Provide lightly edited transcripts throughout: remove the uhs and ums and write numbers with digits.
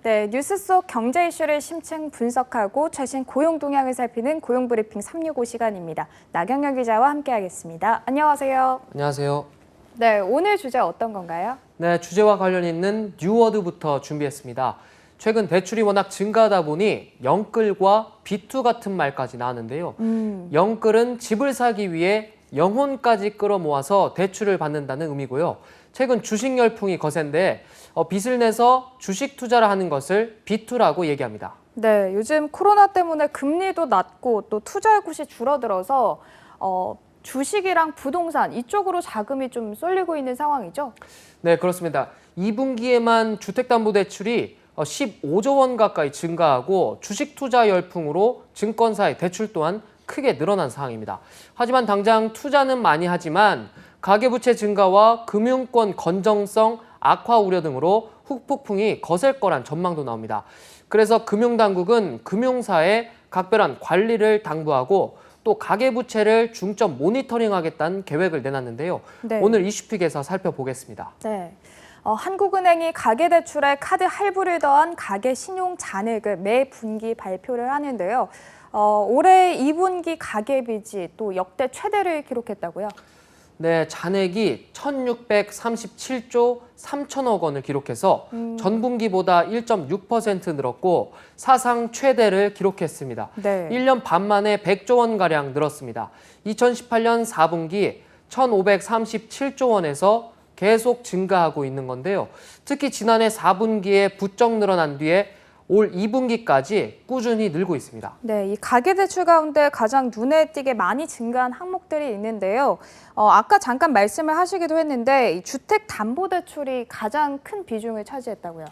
네, 뉴스 속 경제 이슈를 심층 분석하고 최신 고용 동향을 살피는 고용브리핑 365 시간입니다. 나경영 기자와 함께하겠습니다. 안녕하세요. 안녕하세요. 네, 오늘 주제 어떤 건가요? 네, 주제와 관련 있는 뉴워드부터 준비했습니다. 최근 대출이 워낙 증가하다 보니 영끌과 비투 같은 말까지 나왔는데요. 영끌은 집을 사기 위해 영혼까지 끌어모아서 대출을 받는다는 의미고요. 최근 주식 열풍이 거센데 빚을 내서 주식 투자를 하는 것을 비투라고 얘기합니다. 네, 요즘 코로나 때문에 금리도 낮고 또 투자할 곳이 줄어들어서 주식이랑 부동산 이쪽으로 자금이 좀 쏠리고 있는 상황이죠? 네, 그렇습니다. 2분기에만 주택담보대출이 15조 원 가까이 증가하고 주식 투자 열풍으로 증권사의 대출 또한 크게 늘어난 상황입니다. 하지만 당장 투자는 많이 하지만 가계부채 증가와 금융권 건정성 악화 우려 등으로 후폭풍이 거셀 거란 전망도 나옵니다. 그래서 금융당국은 금융사에 각별한 관리를 당부하고 또 가계부채를 중점 모니터링하겠다는 계획을 내놨는데요. 네. 오늘 이슈픽에서 살펴보겠습니다. 네. 한국은행이 가계대출에 카드 할부를 더한 가계 신용 잔액을 매 분기 발표를 하는데요. 올해 2분기 가계빚이 또 역대 최대를 기록했다고요? 네, 잔액이 1,637조 3천억 원을 기록해서 전분기보다 1.6% 늘었고 사상 최대를 기록했습니다. 네. 1년 반 만에 100조 원가량 늘었습니다. 2018년 4분기 1,537조 원에서 계속 증가하고 있는 건데요. 특히 지난해 4분기에 부쩍 늘어난 뒤에 올 2분기까지 꾸준히 늘고 있습니다. 네, 이 가계대출 가운데 가장 눈에 띄게 많이 증가한 항목들이 있는데요. 아까 잠깐 말씀을 하시기도 했는데 이 주택담보대출이 가장 큰 비중을 차지했다고요.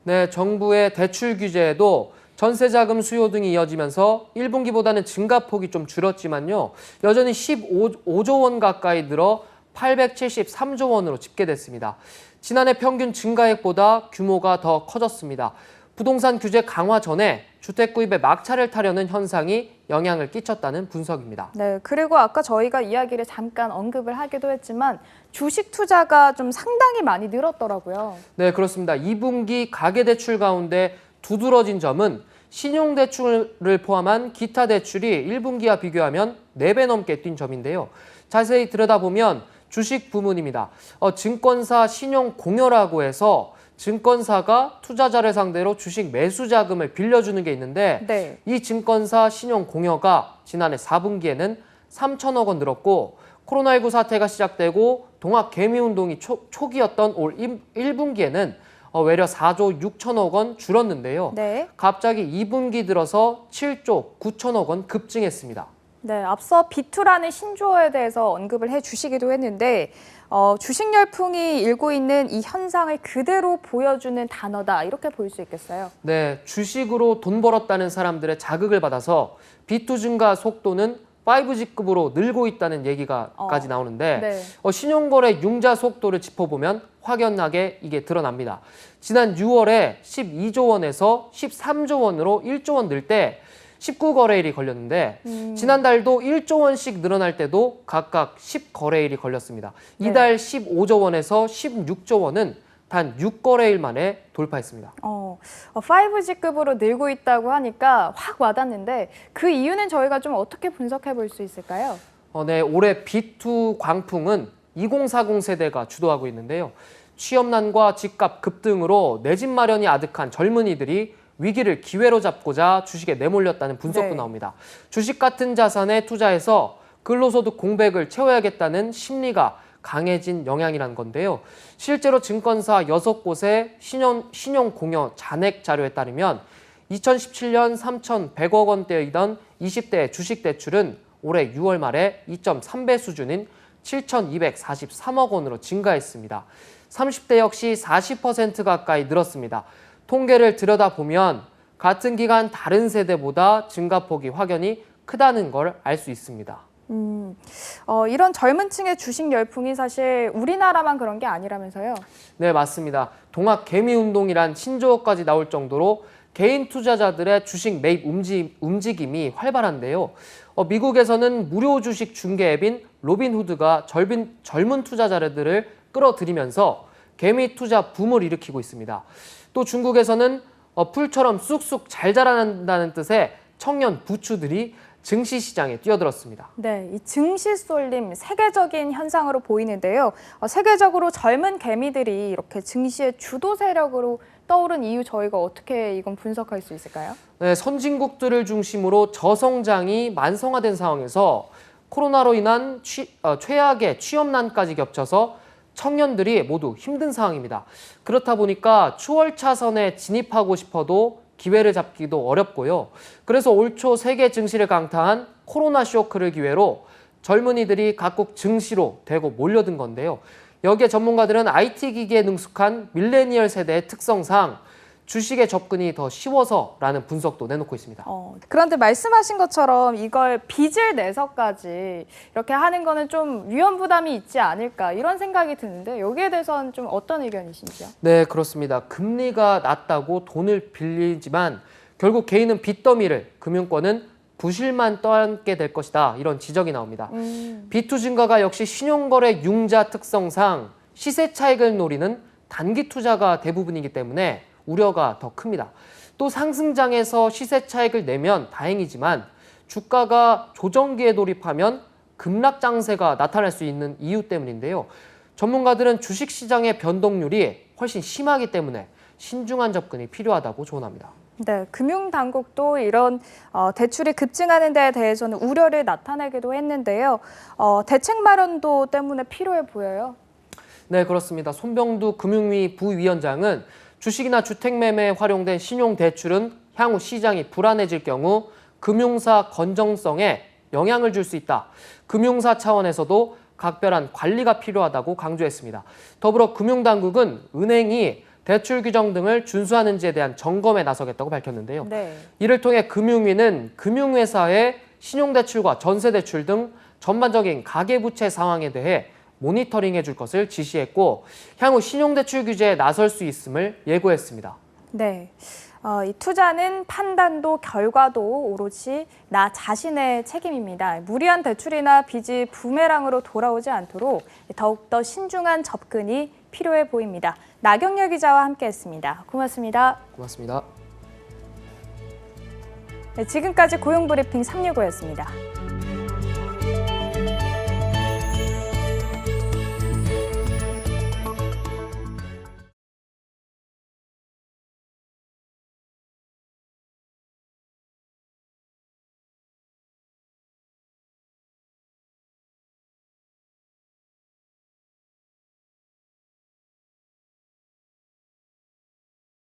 네, 정부의 대출 규제에도 전세자금 수요 등이 이어지면서 1분기보다는 증가폭이 좀 줄었지만요. 여전히 15조 원 가까이 늘어 873조 원으로 집계됐습니다. 지난해 평균 증가액보다 규모가 더 커졌습니다. 부동산 규제 강화 전에 주택 구입에 막차를 타려는 현상이 영향을 끼쳤다는 분석입니다. 네, 그리고 아까 저희가 이야기를 잠깐 언급을 하기도 했지만 주식 투자가 좀 상당히 많이 늘었더라고요. 네, 그렇습니다. 2분기 가계대출 가운데 두드러진 점은 신용대출을 포함한 기타 대출이 1분기와 비교하면 4배 넘게 뛴 점인데요. 자세히 들여다보면 주식 부문입니다. 증권사 신용공여라고 해서 증권사가 투자자를 상대로 주식 매수 자금을 빌려주는 게 있는데 네. 이 증권사 신용공여가 지난해 4분기에는 3천억 원 늘었고 코로나19 사태가 시작되고 동학개미운동이 초기였던 올 1분기에는 외려 4조 6천억 원 줄었는데요. 네. 갑자기 2분기 들어서 7조 9천억 원 급증했습니다. 네, 앞서 비투라는 신조어에 대해서 언급을 해주시기도 했는데 주식 열풍이 일고 있는 이 현상을 그대로 보여주는 단어다 이렇게 볼 수 있겠어요? 네, 주식으로 돈 벌었다는 사람들의 자극을 받아서 비투 증가 속도는 5G급으로 늘고 있다는 얘기가까지 나오는데 네. 신용거래 융자 속도를 짚어보면 확연하게 이게 드러납니다. 지난 6월에 12조 원에서 13조 원으로 1조 원 늘 때 19거래일이 걸렸는데 지난달도 1조 원씩 늘어날 때도 각각 10거래일이 걸렸습니다. 이달 15조 원에서 16조 원은 단 6거래일 만에 돌파했습니다. 5G급으로 늘고 있다고 하니까 확 와닿는데 그 이유는 저희가 좀 어떻게 분석해 볼 수 있을까요? 네, 올해 B2 광풍은 2040 세대가 주도하고 있는데요. 취업난과 집값 급등으로 내 집 마련이 아득한 젊은이들이 위기를 기회로 잡고자 주식에 내몰렸다는 분석도 나옵니다. 주식 같은 자산에 투자해서 근로소득 공백을 채워야겠다는 심리가 강해진 영향이란 건데요. 실제로 증권사 6곳의 신용공여 잔액 자료에 따르면 2017년 3,100억 원대이던 20대 주식 대출은 올해 6월 말에 2.3배 수준인 7,243억 원으로 증가했습니다. 30대 역시 40% 가까이 늘었습니다. 통계를 들여다보면 같은 기간 다른 세대보다 증가폭이 확연히 크다는 걸 알 수 있습니다. 이런 젊은 층의 주식 열풍이 사실 우리나라만 그런 게 아니라면서요? 네, 맞습니다. 동학개미운동이란 신조어까지 나올 정도로 개인 투자자들의 주식 매입 움직임이 활발한데요. 미국에서는 무료 주식 중개 앱인 로빈후드가 젊은 투자자들을 끌어들이면서 개미 투자 붐을 일으키고 있습니다. 또 중국에서는 풀처럼 쑥쑥 잘 자란다는 뜻의 청년 부추들이 증시 시장에 뛰어들었습니다. 네, 이 증시 쏠림 세계적인 현상으로 보이는데요. 세계적으로 젊은 개미들이 이렇게 증시의 주도 세력으로 떠오른 이유 저희가 어떻게 이건 분석할 수 있을까요? 네, 선진국들을 중심으로 저성장이 만성화된 상황에서 코로나로 인한 최악의 취업난까지 겹쳐서 청년들이 모두 힘든 상황입니다. 그렇다 보니까 추월차선에 진입하고 싶어도 기회를 잡기도 어렵고요. 그래서 올 초 세계 증시를 강타한 코로나 쇼크를 기회로 젊은이들이 각국 증시로 대거 몰려든 건데요. 여기에 전문가들은 IT 기기에 능숙한 밀레니얼 세대의 특성상 주식에 접근이 더 쉬워서라는 분석도 내놓고 있습니다. 그런데 말씀하신 것처럼 이걸 빚을 내서까지 이렇게 하는 거는 좀 위험 부담이 있지 않을까 이런 생각이 드는데 여기에 대해서는 좀 어떤 의견이신지요? 네, 그렇습니다. 금리가 낮다고 돈을 빌리지만 결국 개인은 빚더미를, 금융권은 부실만 떠안게 될 것이다. 이런 지적이 나옵니다. 빚투 증가가 역시 신용거래 융자 특성상 시세 차익을 노리는 단기 투자가 대부분이기 때문에 우려가 더 큽니다. 또 상승장에서 시세 차익을 내면 다행이지만 주가가 조정기에 돌입하면 급락 장세가 나타날 수 있는 이유 때문인데요. 전문가들은 주식시장의 변동률이 훨씬 심하기 때문에 신중한 접근이 필요하다고 조언합니다. 네, 금융당국도 이런 대출이 급증하는 데에 대해서는 우려를 나타내기도 했는데요. 대책 마련도 때문에 필요해 보여요. 네, 그렇습니다. 손병두 금융위 부위원장은 주식이나 주택 매매에 활용된 신용대출은 향후 시장이 불안해질 경우 금융사 건전성에 영향을 줄 수 있다. 금융사 차원에서도 각별한 관리가 필요하다고 강조했습니다. 더불어 금융당국은 은행이 대출 규정 등을 준수하는지에 대한 점검에 나서겠다고 밝혔는데요. 네. 이를 통해 금융위는 금융회사의 신용대출과 전세대출 등 전반적인 가계부채 상황에 대해 모니터링해 줄 것을 지시했고 향후 신용대출 규제에 나설 수 있음을 예고했습니다. 네. 이 투자는 판단도 결과도 오롯이 나 자신의 책임입니다. 무리한 대출이나 빚이 부메랑으로 돌아오지 않도록 더욱더 신중한 접근이 필요해 보입니다. 나경렬 기자와 함께했습니다. 고맙습니다. 고맙습니다. 네, 지금까지 고용브리핑 365였습니다.